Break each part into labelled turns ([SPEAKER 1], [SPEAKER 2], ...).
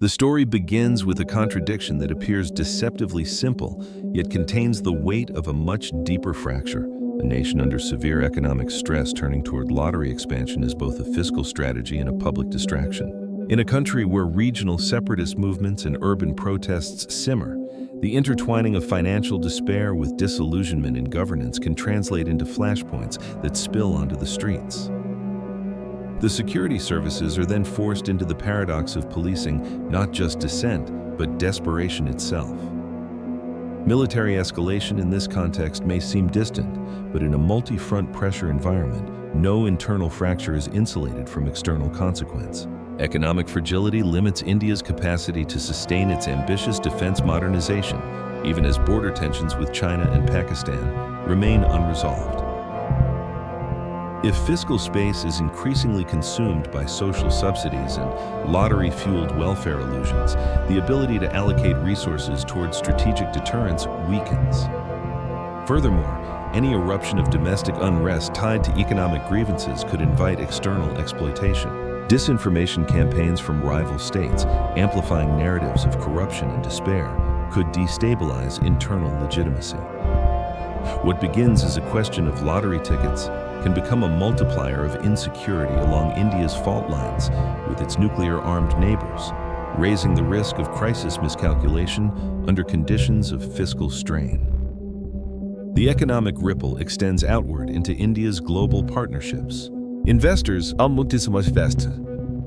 [SPEAKER 1] The story begins with a contradiction that appears deceptively simple, yet contains the weight of a much deeper fracture. A nation under severe economic stress turning toward lottery expansion is both a fiscal strategy and a public distraction. In a country where regional separatist movements and urban protests simmer, the intertwining of financial despair with disillusionment in governance can translate into flashpoints that spill onto the streets. The security services are then forced into the paradox of policing not just dissent, but desperation itself. Military escalation in this context may seem distant, but in a multi-front pressure environment, no internal fracture is insulated from external consequence. Economic fragility limits India's capacity to sustain its ambitious defense modernization, even as border tensions with China and Pakistan remain unresolved. If fiscal space is increasingly consumed by social subsidies and lottery-fueled welfare illusions, the ability to allocate resources towards strategic deterrence weakens. Furthermore, any eruption of domestic unrest tied to economic grievances could invite external exploitation. Disinformation campaigns from rival states, amplifying narratives of corruption and despair, could destabilize internal legitimacy. What begins as a question of lottery tickets can become a multiplier of insecurity along India's fault lines with its nuclear-armed neighbors, raising the risk of crisis miscalculation under conditions of fiscal strain. The economic ripple extends outward into India's global partnerships. Investors,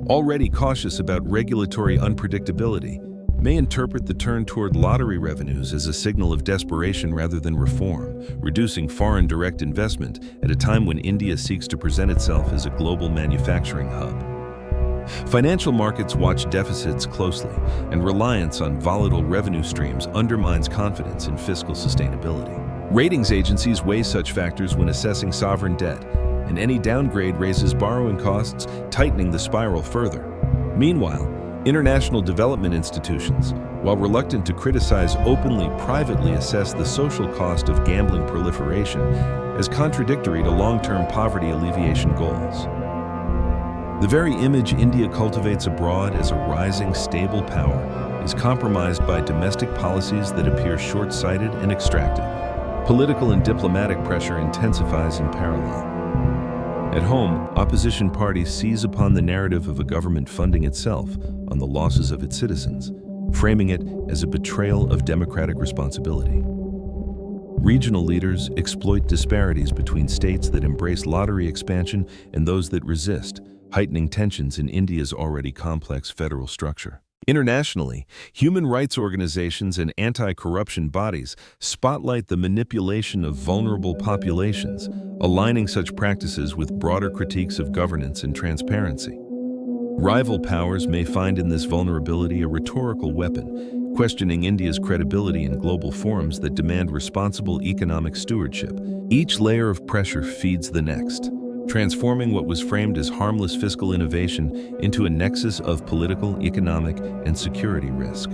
[SPEAKER 1] already cautious about regulatory unpredictability, may interpret the turn toward lottery revenues as a signal of desperation rather than reform, reducing foreign direct investment at a time when India seeks to present itself as a global manufacturing hub. Financial markets watch deficits closely, and reliance on volatile revenue streams undermines confidence in fiscal sustainability. Ratings agencies weigh such factors when assessing sovereign debt, and any downgrade raises borrowing costs, tightening the spiral further. Meanwhile, international development institutions, while reluctant to criticize openly, privately assess the social cost of gambling proliferation as contradictory to long-term poverty alleviation goals. The very image India cultivates abroad as a rising, stable power is compromised by domestic policies that appear short-sighted and extractive. Political and diplomatic pressure intensifies in parallel. At home, opposition parties seize upon the narrative of a government funding itself on the losses of its citizens, framing it as a betrayal of democratic responsibility. Regional leaders exploit disparities between states that embrace lottery expansion and those that resist, heightening tensions in India's already complex federal structure. Internationally, human rights organizations and anti-corruption bodies spotlight the manipulation of vulnerable populations, aligning such practices with broader critiques of governance and transparency. Rival powers may find in this vulnerability a rhetorical weapon, questioning India's credibility in global forums that demand responsible economic stewardship. Each layer of pressure feeds the next, transforming what was framed as harmless fiscal innovation into a nexus of political, economic, and security risk.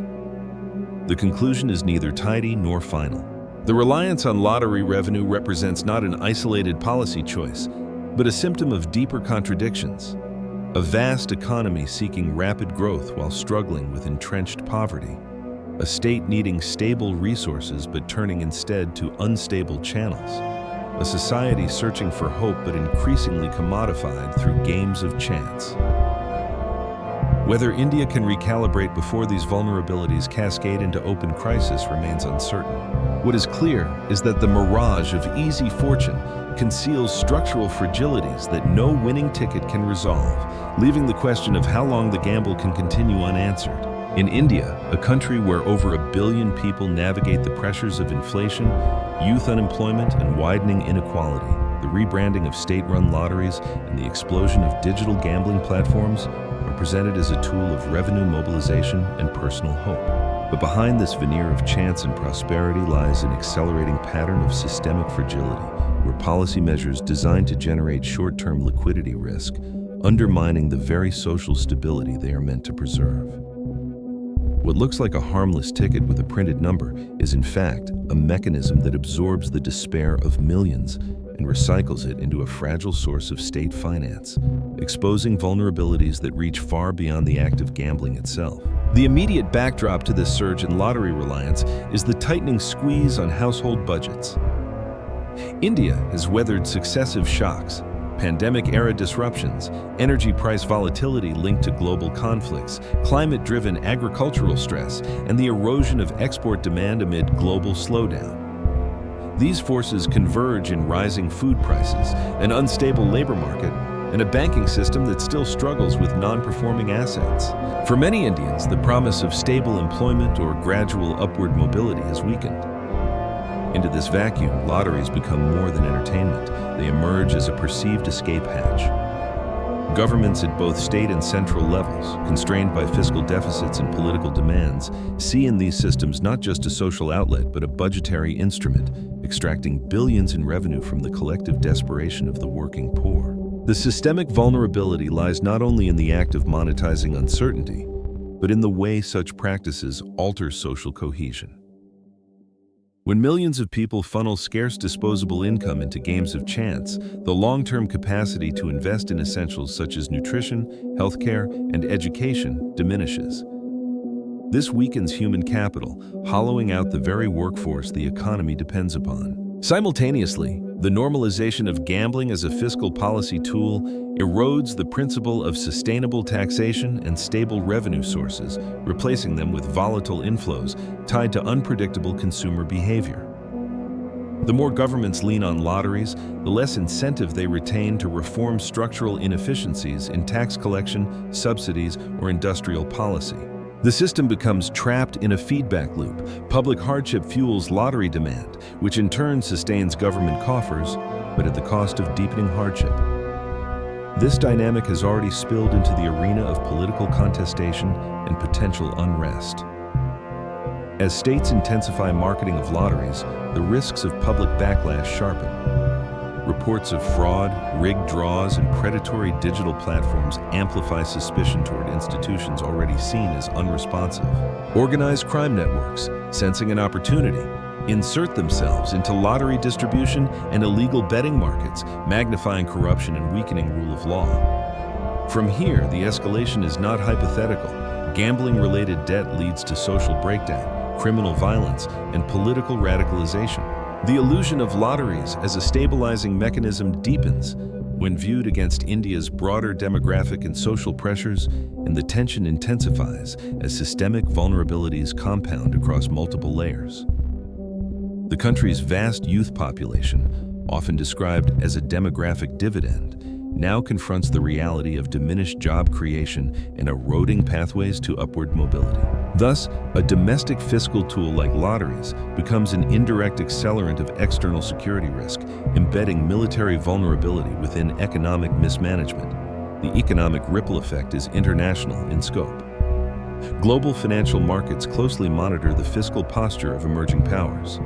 [SPEAKER 1] The conclusion is neither tidy nor final. The reliance on lottery revenue represents not an isolated policy choice, but a symptom of deeper contradictions. A vast economy seeking rapid growth while struggling with entrenched poverty. A state needing stable resources but turning instead to unstable channels. A society searching for hope but increasingly commodified through games of chance. Whether India can recalibrate before these vulnerabilities cascade into open crisis remains uncertain. What is clear is that the mirage of easy fortune conceals structural fragilities that no winning ticket can resolve, leaving the question of how long the gamble can continue unanswered. In India, a country where over 1 billion people navigate the pressures of inflation, youth unemployment, and widening inequality, the rebranding of state-run lotteries and the explosion of digital gambling platforms are presented as a tool of revenue mobilization and personal hope. But behind this veneer of chance and prosperity lies an accelerating pattern of systemic fragility, where policy measures designed to generate short-term liquidity risk, undermining the very social stability they are meant to preserve. What looks like a harmless ticket with a printed number is in fact a mechanism that absorbs the despair of millions and recycles it into a fragile source of state finance, exposing vulnerabilities that reach far beyond the act of gambling itself. The immediate backdrop to this surge in lottery reliance is the tightening squeeze on household budgets. India has weathered successive shocks, pandemic-era disruptions, energy price volatility linked to global conflicts, climate-driven agricultural stress, and the erosion of export demand amid global slowdown. These forces converge in rising food prices, an unstable labor market, and a banking system that still struggles with non-performing assets. For many Indians, the promise of stable employment or gradual upward mobility has weakened. Into this vacuum, lotteries become more than entertainment. They emerge as a perceived escape hatch. Governments at both state and central levels, constrained by fiscal deficits and political demands, see in these systems not just a social outlet but a budgetary instrument, extracting billions in revenue from the collective desperation of the working poor. The systemic vulnerability lies not only in the act of monetizing uncertainty, but in the way such practices alter social cohesion. When millions of people funnel scarce disposable income into games of chance, the long-term capacity to invest in essentials such as nutrition, healthcare, and education diminishes. This weakens human capital, hollowing out the very workforce the economy depends upon. Simultaneously, the normalization of gambling as a fiscal policy tool erodes the principle of sustainable taxation and stable revenue sources, replacing them with volatile inflows tied to unpredictable consumer behavior. The more governments lean on lotteries, the less incentive they retain to reform structural inefficiencies in tax collection, subsidies, or industrial policy. The system becomes trapped in a feedback loop. Public hardship fuels lottery demand, which in turn sustains government coffers, but at the cost of deepening hardship. This dynamic has already spilled into the arena of political contestation and potential unrest. As states intensify marketing of lotteries, the risks of public backlash sharpen. Reports of fraud, rigged draws, and predatory digital platforms amplify suspicion toward institutions already seen as unresponsive. Organized crime networks, sensing an opportunity, insert themselves into lottery distribution and illegal betting markets, magnifying corruption and weakening rule of law. From here, the escalation is not hypothetical. Gambling-related debt leads to social breakdown, criminal violence, and political radicalization. The illusion of lotteries as a stabilizing mechanism deepens when viewed against India's broader demographic and social pressures, and the tension intensifies as systemic vulnerabilities compound across multiple layers. The country's vast youth population, often described as a demographic dividend, now confronts the reality of diminished job creation and eroding pathways to upward mobility. Thus, a domestic fiscal tool like lotteries becomes an indirect accelerant of external security risk, embedding military vulnerability within economic mismanagement. The economic ripple effect is international in scope. Global financial markets closely monitor the fiscal posture of emerging powers.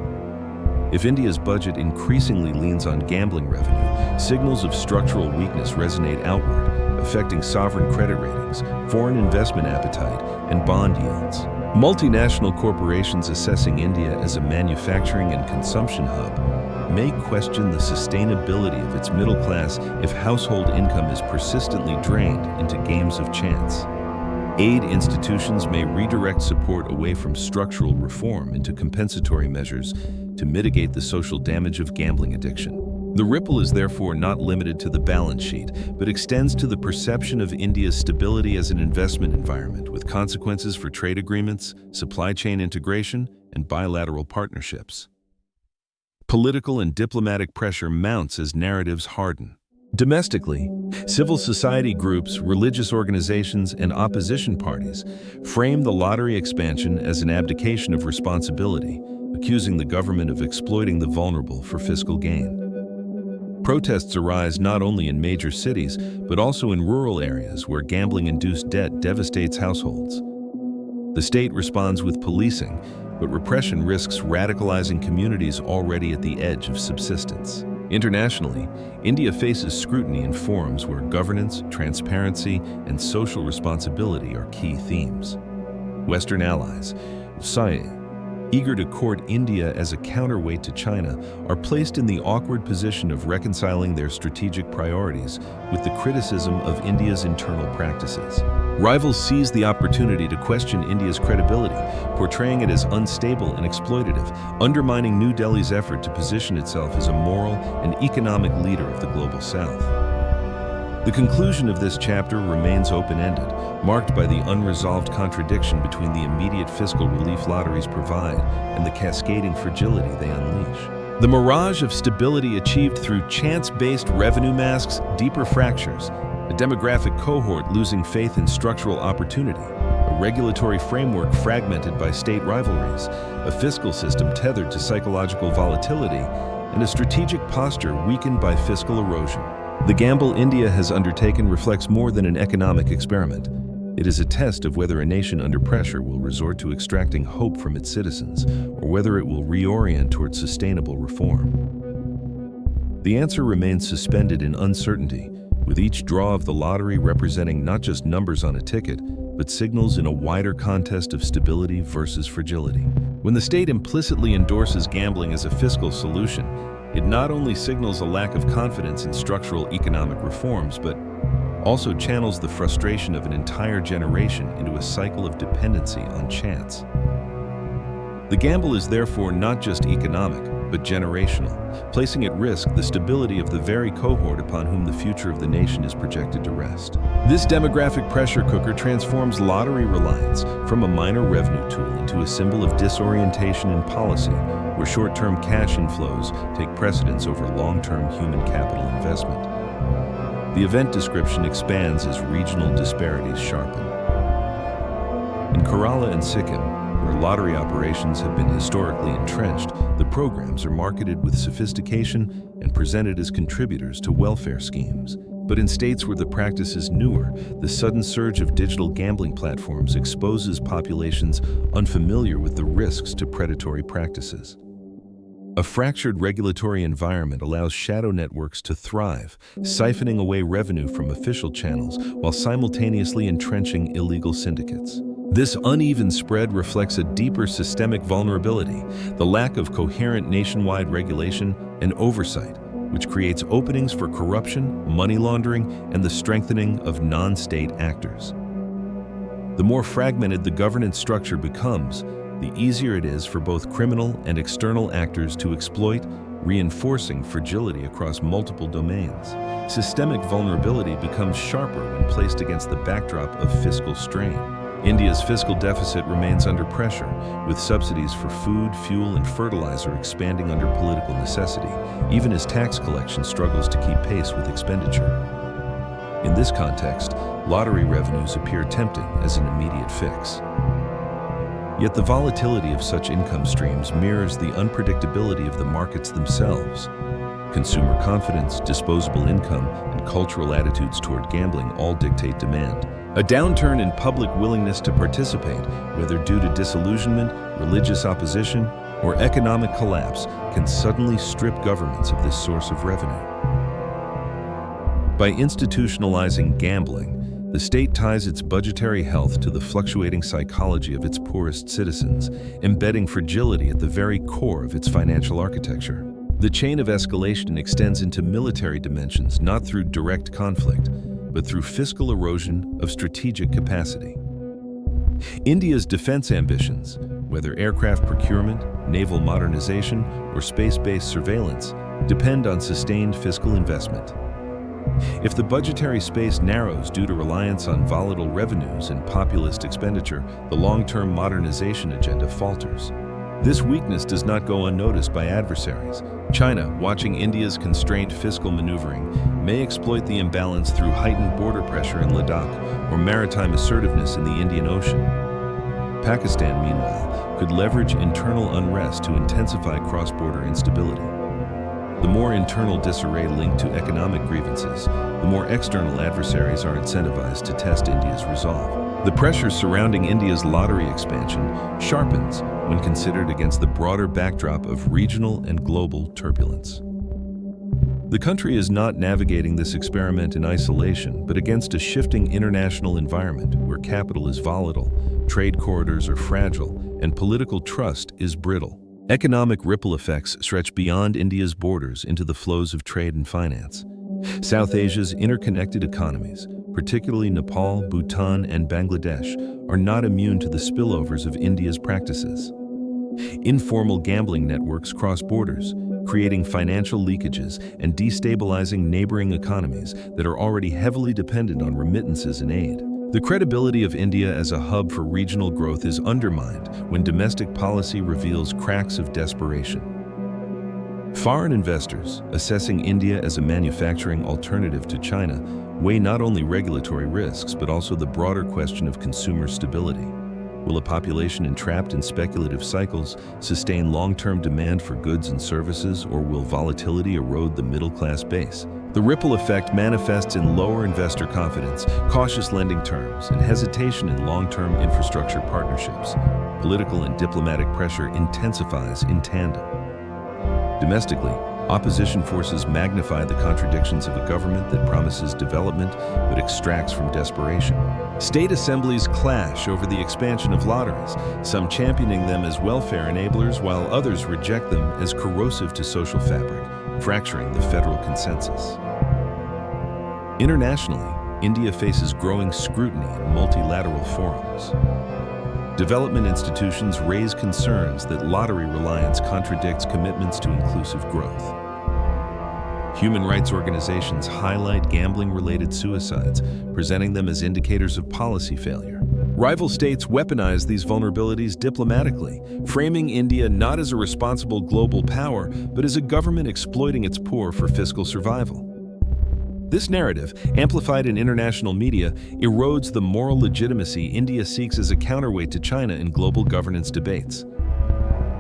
[SPEAKER 1] If India's budget increasingly leans on gambling revenue, signals of structural weakness resonate outward, affecting sovereign credit ratings, foreign investment appetite, and bond yields. Multinational corporations assessing India as a manufacturing and consumption hub may question the sustainability of its middle class if household income is persistently drained into games of chance. Aid institutions may redirect support away from structural reform into compensatory measures to mitigate the social damage of gambling addiction. The ripple is therefore not limited to the balance sheet, but extends to the perception of India's stability as an investment environment, with consequences for trade agreements, supply chain integration, and bilateral partnerships. Political and diplomatic pressure mounts as narratives harden. Domestically, civil society groups, religious organizations, and opposition parties frame the lottery expansion as an abdication of responsibility, accusing the government of exploiting the vulnerable for fiscal gain. Protests arise not only in major cities, but also in rural areas where gambling-induced debt devastates households. The state responds with policing, but repression risks radicalizing communities already at the edge of subsistence. Internationally, India faces scrutiny in forums where governance, transparency, and social responsibility are key themes. Western allies, eager to court India as a counterweight to China, are placed in the awkward position of reconciling their strategic priorities with the criticism of India's internal practices. Rivals seize the opportunity to question India's credibility, portraying it as unstable and exploitative, undermining New Delhi's effort to position itself as a moral and economic leader of the global South. The conclusion of this chapter remains open-ended, marked by the unresolved contradiction between the immediate fiscal relief lotteries provide and the cascading fragility they unleash. The mirage of stability achieved through chance-based revenue masks deeper fractures, a demographic cohort losing faith in structural opportunity, a regulatory framework fragmented by state rivalries, a fiscal system tethered to psychological volatility, and a strategic posture weakened by fiscal erosion. The gamble India has undertaken reflects more than an economic experiment. It is a test of whether a nation under pressure will resort to extracting hope from its citizens, or whether it will reorient towards sustainable reform. The answer remains suspended in uncertainty, with each draw of the lottery representing not just numbers on a ticket, but signals in a wider contest of stability versus fragility. When the state implicitly endorses gambling as a fiscal solution, it not only signals a lack of confidence in structural economic reforms, but also channels the frustration of an entire generation into a cycle of dependency on chance. The gamble is therefore not just economic, but generational, placing at risk the stability of the very cohort upon whom the future of the nation is projected to rest. This demographic pressure cooker transforms lottery reliance from a minor revenue tool into a symbol of disorientation in policy, where short-term cash inflows take precedence over long-term human capital investment. The event description expands as regional disparities sharpen. In Kerala and Sikkim, where lottery operations have been historically entrenched, the programs are marketed with sophistication and presented as contributors to welfare schemes. But in states where the practice is newer, the sudden surge of digital gambling platforms exposes populations unfamiliar with the risks to predatory practices. A fractured regulatory environment allows shadow networks to thrive, siphoning away revenue from official channels while simultaneously entrenching illegal syndicates. This uneven spread reflects a deeper systemic vulnerability, the lack of coherent nationwide regulation and oversight, which creates openings for corruption, money laundering, and the strengthening of non-state actors. The more fragmented the governance structure becomes, the easier it is for both criminal and external actors to exploit, reinforcing fragility across multiple domains. Systemic vulnerability becomes sharper when placed against the backdrop of fiscal strain. India's fiscal deficit remains under pressure, with subsidies for food, fuel, and fertilizer expanding under political necessity, even as tax collection struggles to keep pace with expenditure. In this context, lottery revenues appear tempting as an immediate fix. Yet the volatility of such income streams mirrors the unpredictability of the markets themselves. Consumer confidence, disposable income, and cultural attitudes toward gambling all dictate demand. A downturn in public willingness to participate, whether due to disillusionment, religious opposition, or economic collapse, can suddenly strip governments of this source of revenue. By institutionalizing gambling, the state ties its budgetary health to the fluctuating psychology of its poorest citizens, embedding fragility at the very core of its financial architecture. The chain of escalation extends into military dimensions, not through direct conflict, but through fiscal erosion of strategic capacity. India's defense ambitions, whether aircraft procurement, naval modernization, or space-based surveillance, depend on sustained fiscal investment. If the budgetary space narrows due to reliance on volatile revenues and populist expenditure, the long-term modernization agenda falters. This weakness does not go unnoticed by adversaries. China, watching India's constrained fiscal maneuvering, may exploit the imbalance through heightened border pressure in Ladakh or maritime assertiveness in the Indian Ocean. Pakistan, meanwhile, could leverage internal unrest to intensify cross-border instability. The more internal disarray linked to economic grievances, the more external adversaries are incentivized to test India's resolve. The pressure surrounding India's lottery expansion sharpens when considered against the broader backdrop of regional and global turbulence. The country is not navigating this experiment in isolation, but against a shifting international environment where capital is volatile, trade corridors are fragile, and political trust is brittle. Economic ripple effects stretch beyond India's borders into the flows of trade and finance. South Asia's interconnected economies, particularly Nepal, Bhutan, and Bangladesh, are not immune to the spillovers of India's practices. Informal gambling networks cross borders, creating financial leakages and destabilizing neighboring economies that are already heavily dependent on remittances and aid. The credibility of India as a hub for regional growth is undermined when domestic policy reveals cracks of desperation. Foreign investors, assessing India as a manufacturing alternative to China, weigh not only regulatory risks but also the broader question of consumer stability. Will a population entrapped in speculative cycles sustain long-term demand for goods and services, or will volatility erode the middle-class base? The ripple effect manifests in lower investor confidence, cautious lending terms, and hesitation in long-term infrastructure partnerships. Political and diplomatic pressure intensifies in tandem. Domestically, opposition forces magnify the contradictions of a government that promises development but extracts from desperation. State assemblies clash over the expansion of lotteries, some championing them as welfare enablers while others reject them as corrosive to social fabric, fracturing the federal consensus. Internationally, India faces growing scrutiny in multilateral forums. Development institutions raise concerns that lottery reliance contradicts commitments to inclusive growth. Human rights organizations highlight gambling-related suicides, presenting them as indicators of policy failure. Rival states weaponize these vulnerabilities diplomatically, framing India not as a responsible global power, but as a government exploiting its poor for fiscal survival. This narrative, amplified in international media, erodes the moral legitimacy India seeks as a counterweight to China in global governance debates.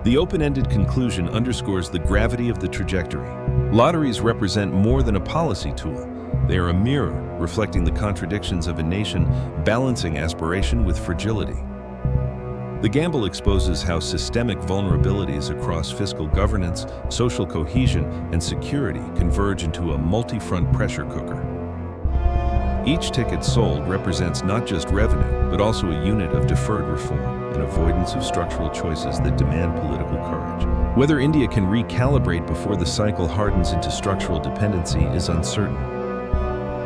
[SPEAKER 1] The open-ended conclusion underscores the gravity of the trajectory. Lotteries represent more than a policy tool. They are a mirror reflecting the contradictions of a nation balancing aspiration with fragility. The gamble exposes how systemic vulnerabilities across fiscal governance, social cohesion, and security converge into a multi-front pressure cooker. Each ticket sold represents not just revenue, but also a unit of deferred reform and avoidance of structural choices that demand political courage. Whether India can recalibrate before the cycle hardens into structural dependency is uncertain.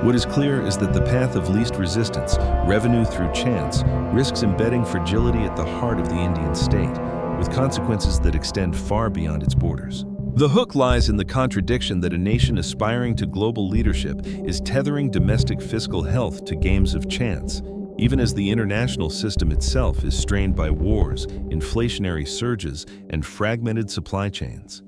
[SPEAKER 1] What is clear is that the path of least resistance, revenue through chance, risks embedding fragility at the heart of the Indian state, with consequences that extend far beyond its borders. The hook lies in the contradiction that a nation aspiring to global leadership is tethering domestic fiscal health to games of chance, even as the international system itself is strained by wars, inflationary surges, and fragmented supply chains.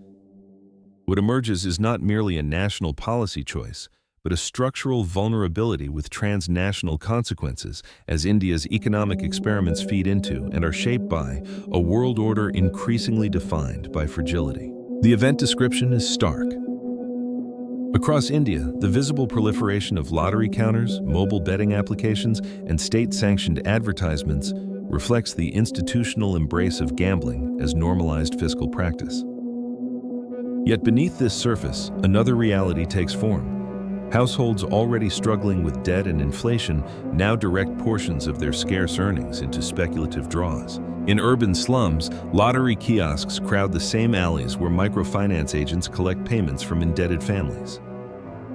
[SPEAKER 1] What emerges is not merely a national policy choice, but a structural vulnerability with transnational consequences as India's economic experiments feed into and are shaped by a world order increasingly defined by fragility. The event description is stark. Across India, the visible proliferation of lottery counters, mobile betting applications, and state-sanctioned advertisements reflects the institutional embrace of gambling as normalized fiscal practice. Yet beneath this surface, another reality takes form. Households already struggling with debt and inflation now direct portions of their scarce earnings into speculative draws. In urban slums, lottery kiosks crowd the same alleys where microfinance agents collect payments from indebted families.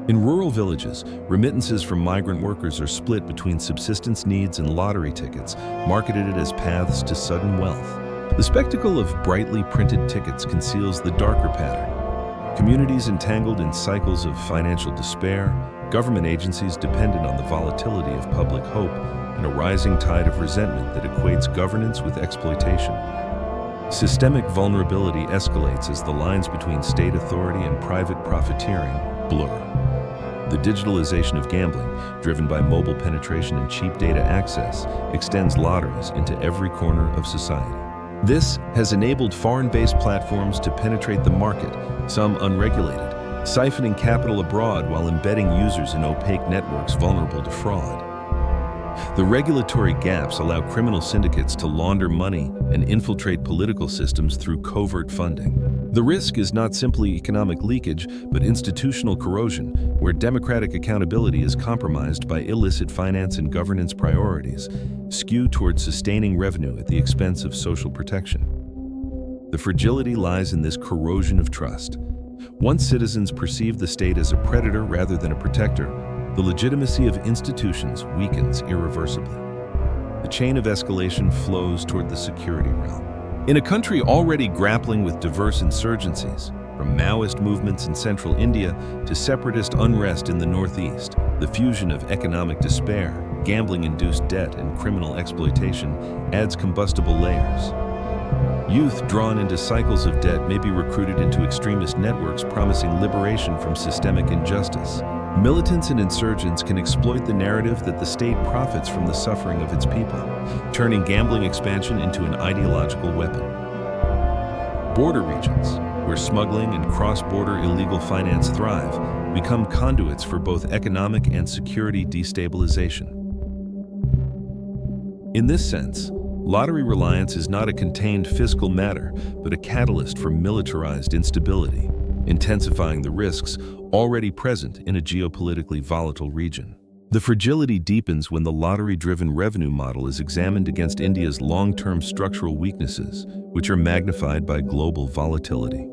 [SPEAKER 1] In rural villages, remittances from migrant workers are split between subsistence needs and lottery tickets, marketed as paths to sudden wealth. The spectacle of brightly printed tickets conceals the darker pattern. Communities entangled in cycles of financial despair, government agencies dependent on the volatility of public hope, and a rising tide of resentment that equates governance with exploitation. Systemic vulnerability escalates as the lines between state authority and private profiteering blur. The digitalization of gambling, driven by mobile penetration and cheap data access, extends lotteries into every corner of society. This has enabled foreign-based platforms to penetrate the market, some unregulated, siphoning capital abroad while embedding users in opaque networks vulnerable to fraud. The regulatory gaps allow criminal syndicates to launder money and infiltrate political systems through covert funding. The risk is not simply economic leakage, but institutional corrosion, where democratic accountability is compromised by illicit finance and governance priorities, skewed towards sustaining revenue at the expense of social protection. The fragility lies in this corrosion of trust. Once citizens perceive the state as a predator rather than a protector, the legitimacy of institutions weakens irreversibly. The chain of escalation flows toward the security realm. In a country already grappling with diverse insurgencies, from Maoist movements in central India to separatist unrest in the northeast, the fusion of economic despair, gambling-induced debt, and criminal exploitation adds combustible layers. Youth drawn into cycles of debt may be recruited into extremist networks promising liberation from systemic injustice. Militants and insurgents can exploit the narrative that the state profits from the suffering of its people, turning gambling expansion into an ideological weapon. Border regions, where smuggling and cross-border illegal finance thrive, become conduits for both economic and security destabilization. In this sense, lottery reliance is not a contained fiscal matter, but a catalyst for militarized instability, intensifying the risks already present in a geopolitically volatile region. The fragility deepens when the lottery-driven revenue model is examined against India's long-term structural weaknesses, which are magnified by global volatility.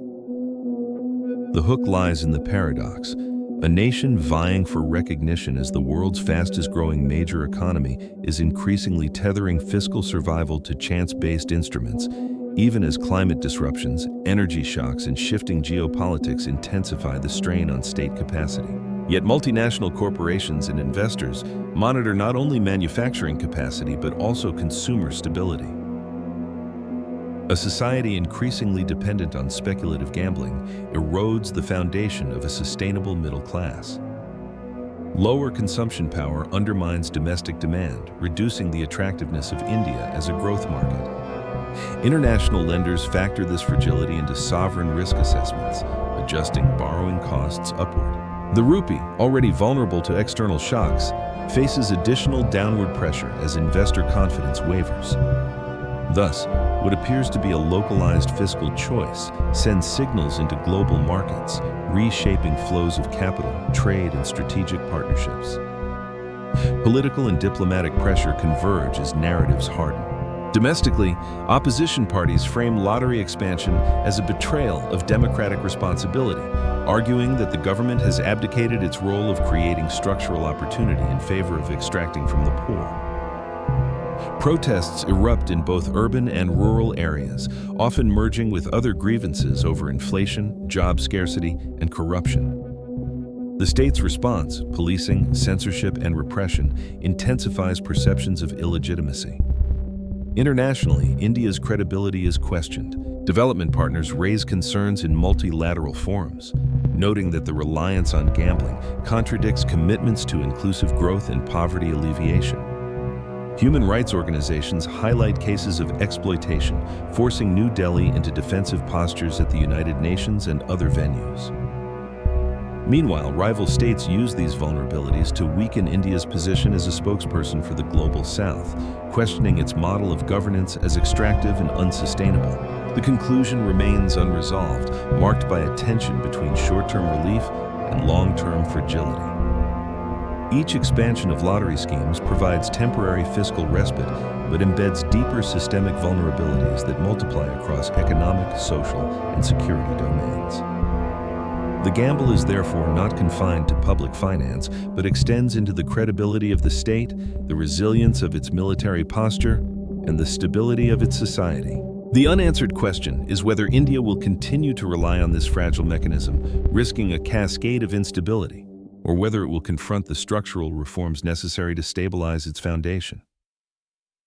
[SPEAKER 1] The hook lies in the paradox. A nation vying for recognition as the world's fastest-growing major economy is increasingly tethering fiscal survival to chance-based instruments, even as climate disruptions, energy shocks, and shifting geopolitics intensify the strain on state capacity. Yet multinational corporations and investors monitor not only manufacturing capacity but also consumer stability. A society increasingly dependent on speculative gambling erodes the foundation of a sustainable middle class. Lower consumption power undermines domestic demand, reducing the attractiveness of India as a growth market. International lenders factor this fragility into sovereign risk assessments, adjusting borrowing costs upward. The rupee, already vulnerable to external shocks, faces additional downward pressure as investor confidence wavers. Thus, what appears to be a localized fiscal choice sends signals into global markets, reshaping flows of capital, trade, and strategic partnerships. Political and diplomatic pressure converge as narratives harden. Domestically, opposition parties frame lottery expansion as a betrayal of democratic responsibility, arguing that the government has abdicated its role of creating structural opportunity in favor of extracting from the poor. Protests erupt in both urban and rural areas, often merging with other grievances over inflation, job scarcity, and corruption. The state's response, policing, censorship, and repression, intensifies perceptions of illegitimacy. Internationally, India's credibility is questioned. Development partners raise concerns in multilateral forums, noting that the reliance on gambling contradicts commitments to inclusive growth and poverty alleviation. Human rights organizations highlight cases of exploitation, forcing New Delhi into defensive postures at the United Nations and other venues. Meanwhile, rival states use these vulnerabilities to weaken India's position as a spokesperson for the Global South, questioning its model of governance as extractive and unsustainable. The conclusion remains unresolved, marked by a tension between short-term relief and long-term fragility. Each expansion of lottery schemes provides temporary fiscal respite, but embeds deeper systemic vulnerabilities that multiply across economic, social, and security domains. The gamble is therefore not confined to public finance, but extends into the credibility of the state, the resilience of its military posture, and the stability of its society. The unanswered question is whether India will continue to rely on this fragile mechanism, risking a cascade of instability, or whether it will confront the structural reforms necessary to stabilize its foundation.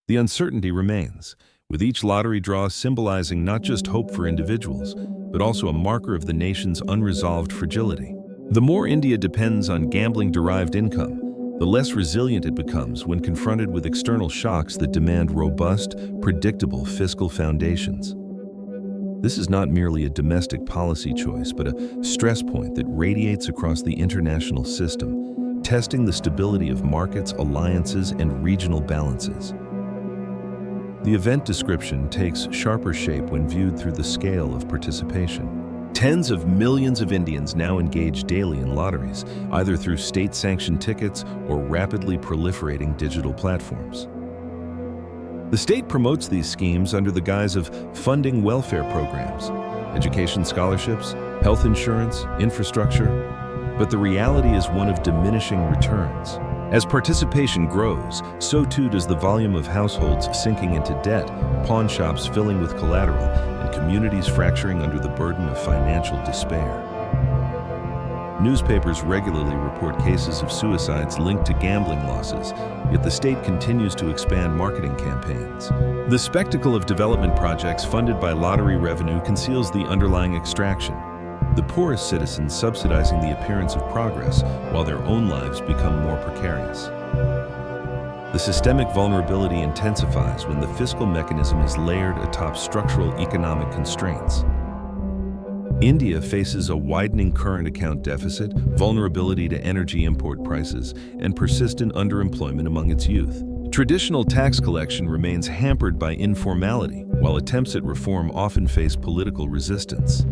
[SPEAKER 1] The uncertainty remains, with each lottery draw symbolizing not just hope for individuals, but also a marker of the nation's unresolved fragility. The more India depends on gambling-derived income, the less resilient it becomes when confronted with external shocks that demand robust, predictable fiscal foundations. This is not merely a domestic policy choice, but a stress point that radiates across the international system, testing the stability of markets, alliances, and regional balances. The event description takes sharper shape when viewed through the scale of participation. Tens of millions of Indians now engage daily in lotteries, either through state-sanctioned tickets or rapidly proliferating digital platforms. The state promotes these schemes under the guise of funding welfare programs, education scholarships, health insurance, infrastructure, but the reality is one of diminishing returns. As participation grows, so too does the volume of households sinking into debt, pawn shops filling with collateral, and communities fracturing under the burden of financial despair. Newspapers regularly report cases of suicides linked to gambling losses, yet the state continues to expand marketing campaigns. The spectacle of development projects funded by lottery revenue conceals the underlying extraction. The poorest citizens subsidizing the appearance of progress while their own lives become more precarious. The systemic vulnerability intensifies when the fiscal mechanism is layered atop structural economic constraints. India faces a widening current account deficit, vulnerability to energy import prices, and persistent underemployment among its youth. Traditional tax collection remains hampered by informality, while attempts at reform often face political resistance.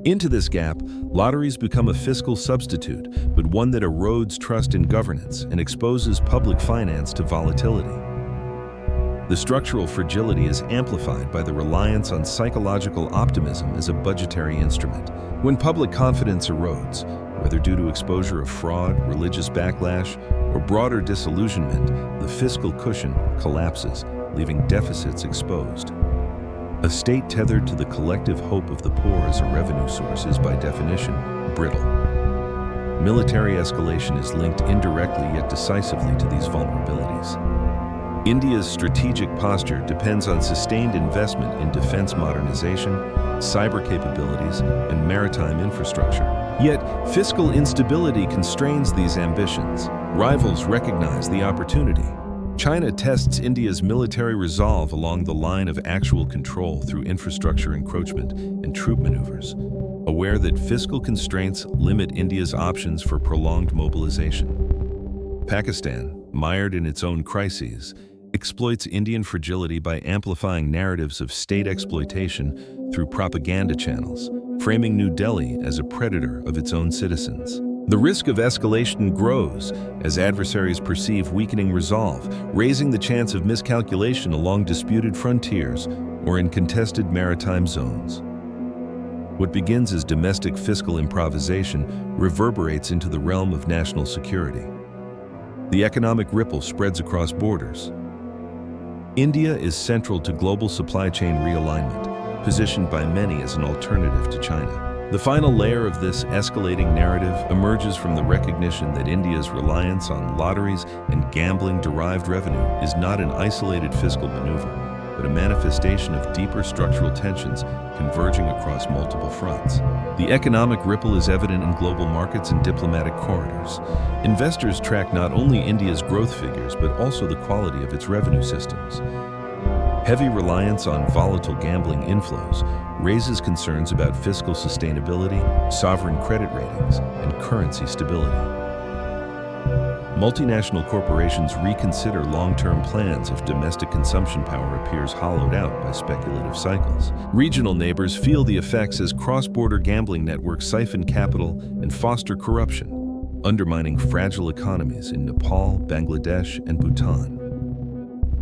[SPEAKER 1] Into this gap, lotteries become a fiscal substitute, but one that erodes trust in governance and exposes public finance to volatility. The structural fragility is amplified by the reliance on psychological optimism as a budgetary instrument. When public confidence erodes, whether due to exposure of fraud, religious backlash, or broader disillusionment, the fiscal cushion collapses, leaving deficits exposed. A state tethered to the collective hope of the poor as a revenue source is, by definition, brittle. Military escalation is linked indirectly yet decisively to these vulnerabilities. India's strategic posture depends on sustained investment in defense modernization, cyber capabilities, and maritime infrastructure. Yet, fiscal instability constrains these ambitions. Rivals recognize the opportunity. China tests India's military resolve along the line of actual control through infrastructure encroachment and troop maneuvers, aware that fiscal constraints limit India's options for prolonged mobilization. Pakistan, mired in its own crises, exploits Indian fragility by amplifying narratives of state exploitation through propaganda channels, framing New Delhi as a predator of its own citizens. The risk of escalation grows as adversaries perceive weakening resolve, raising the chance of miscalculation along disputed frontiers or in contested maritime zones. What begins as domestic fiscal improvisation reverberates into the realm of national security. The economic ripple spreads across borders. India is central to global supply chain realignment, positioned by many as an alternative to China. The final layer of this escalating narrative emerges from the recognition that India's reliance on lotteries and gambling-derived revenue is not an isolated fiscal maneuver, but a manifestation of deeper structural tensions converging across multiple fronts. The economic ripple is evident in global markets and diplomatic corridors. Investors track not only India's growth figures, but also the quality of its revenue systems. Heavy reliance on volatile gambling inflows raises concerns about fiscal sustainability, sovereign credit ratings, and currency stability. Multinational corporations reconsider long-term plans if domestic consumption power appears hollowed out by speculative cycles. Regional neighbors feel the effects as cross-border gambling networks siphon capital and foster corruption, undermining fragile economies in Nepal, Bangladesh, and Bhutan.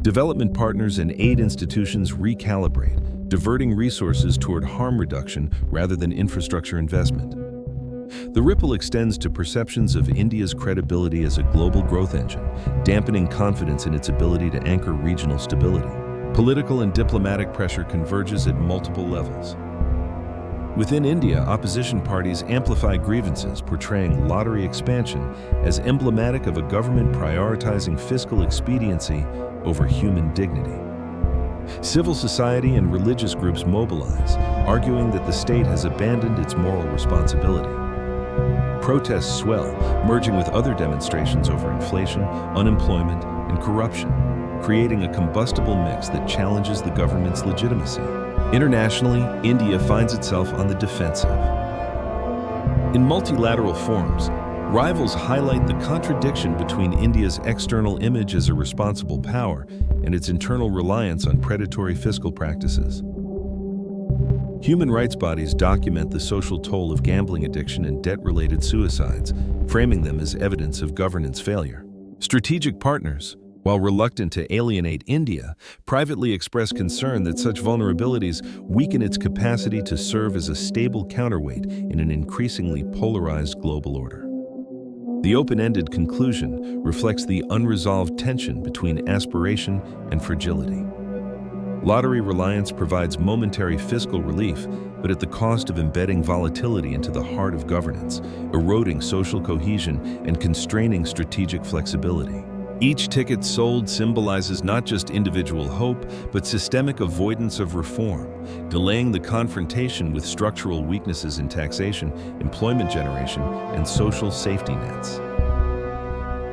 [SPEAKER 1] Development partners and aid institutions recalibrate, diverting resources toward harm reduction rather than infrastructure investment. The ripple extends to perceptions of India's credibility as a global growth engine, dampening confidence in its ability to anchor regional stability. Political and diplomatic pressure converges at multiple levels. Within India, opposition parties amplify grievances, portraying lottery expansion as emblematic of a government prioritizing fiscal expediency over human dignity. Civil society and religious groups mobilize, arguing that the state has abandoned its moral responsibility. Protests swell, merging with other demonstrations over inflation, unemployment, and corruption, creating a combustible mix that challenges the government's legitimacy. Internationally, India finds itself on the defensive. In multilateral forums, Rivals highlight the contradiction between India's external image as a responsible power and its internal reliance on predatory fiscal practices. Human rights bodies document the social toll of gambling addiction and debt-related suicides, framing them as evidence of governance failure. Strategic partners, while reluctant to alienate India, privately express concern that such vulnerabilities weaken its capacity to serve as a stable counterweight in an increasingly polarized global order. The open-ended conclusion reflects the unresolved tension between aspiration and fragility. Lottery reliance provides momentary fiscal relief, but at the cost of embedding volatility into the heart of governance, eroding social cohesion, and constraining strategic flexibility. Each ticket sold symbolizes not just individual hope, but systemic avoidance of reform, delaying the confrontation with structural weaknesses in taxation, employment generation, and social safety nets.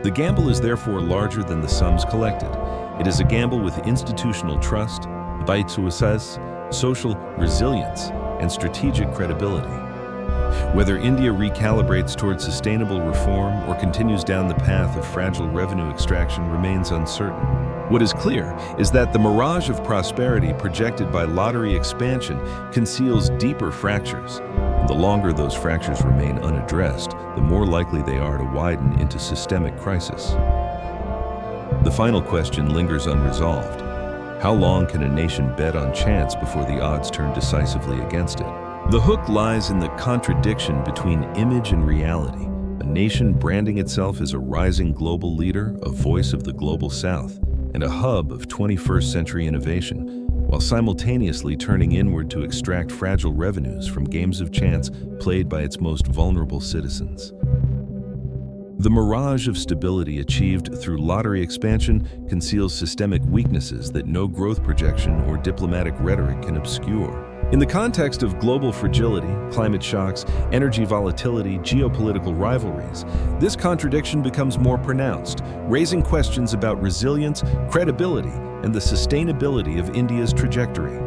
[SPEAKER 1] The gamble is therefore larger than the sums collected. It is a gamble with institutional trust, social resilience, and strategic credibility. Whether India recalibrates towards sustainable reform or continues down the path of fragile revenue extraction remains uncertain. What is clear is that the mirage of prosperity projected by lottery expansion conceals deeper fractures. And the longer those fractures remain unaddressed, the more likely they are to widen into systemic crisis. The final question lingers unresolved. How long can a nation bet on chance before the odds turn decisively against it? The hook lies in the contradiction between image and reality. A nation branding itself as a rising global leader, a voice of the global South, and a hub of 21st century innovation, while simultaneously turning inward to extract fragile revenues from games of chance played by its most vulnerable citizens. The mirage of stability achieved through lottery expansion conceals systemic weaknesses that no growth projection or diplomatic rhetoric can obscure. In the context of global fragility, climate shocks, energy volatility, geopolitical rivalries, this contradiction becomes more pronounced, raising questions about resilience, credibility, and the sustainability of India's trajectory.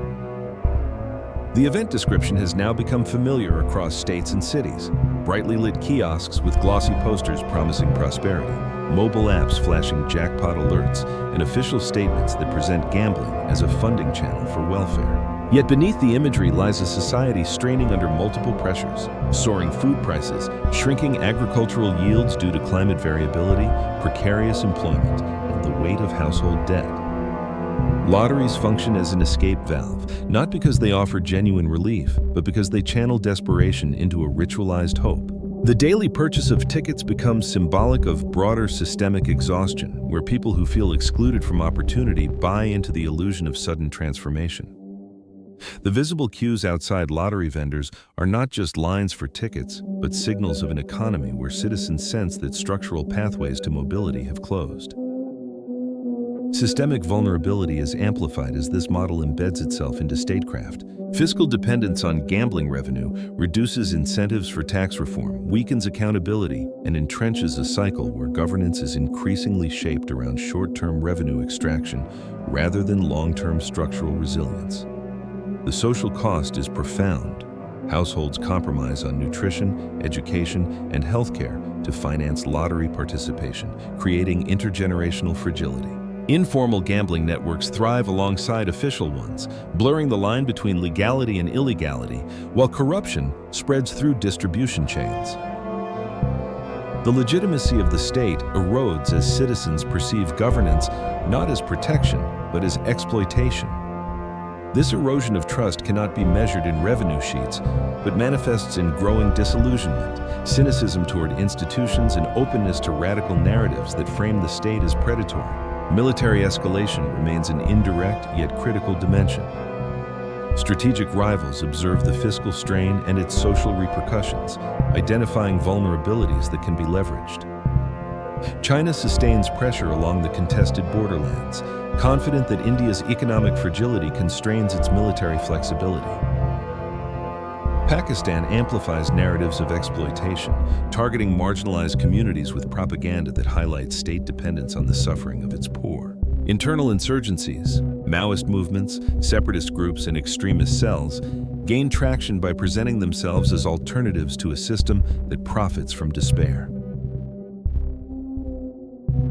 [SPEAKER 1] The event description has now become familiar across states and cities. Brightly lit kiosks with glossy posters promising prosperity, mobile apps flashing jackpot alerts, and official statements that present gambling as a funding channel for welfare. Yet beneath the imagery lies a society straining under multiple pressures: soaring food prices, shrinking agricultural yields due to climate variability, precarious employment, and the weight of household debt. Lotteries function as an escape valve, not because they offer genuine relief, but because they channel desperation into a ritualized hope. The daily purchase of tickets becomes symbolic of broader systemic exhaustion, where people who feel excluded from opportunity buy into the illusion of sudden transformation. The visible queues outside lottery vendors are not just lines for tickets, but signals of an economy where citizens sense that structural pathways to mobility have closed. Systemic vulnerability is amplified as this model embeds itself into statecraft. Fiscal dependence on gambling revenue reduces incentives for tax reform, weakens accountability, and entrenches a cycle where governance is increasingly shaped around short-term revenue extraction rather than long-term structural resilience. The social cost is profound. Households compromise on nutrition, education, and healthcare to finance lottery participation, creating intergenerational fragility. Informal gambling networks thrive alongside official ones, blurring the line between legality and illegality, while corruption spreads through distribution chains. The legitimacy of the state erodes as citizens perceive governance not as protection, but as exploitation. This erosion of trust cannot be measured in revenue sheets, but manifests in growing disillusionment, cynicism toward institutions, and openness to radical narratives that frame the state as predatory. Military escalation remains an indirect yet critical dimension. Strategic rivals observe the fiscal strain and its social repercussions, identifying vulnerabilities that can be leveraged. China sustains pressure along the contested borderlands, confident that India's economic fragility constrains its military flexibility. Pakistan amplifies narratives of exploitation, targeting marginalized communities with propaganda that highlights state dependence on the suffering of its poor. Internal insurgencies, Maoist movements, separatist groups, and extremist cells gain traction by presenting themselves as alternatives to a system that profits from despair.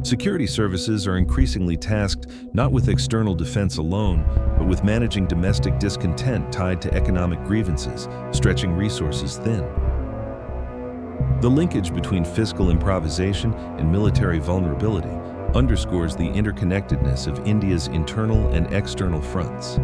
[SPEAKER 1] Security services are increasingly tasked not with external defense alone, but with managing domestic discontent tied to economic grievances, stretching resources thin. The linkage between fiscal improvisation and military vulnerability underscores the interconnectedness of India's internal and external fronts.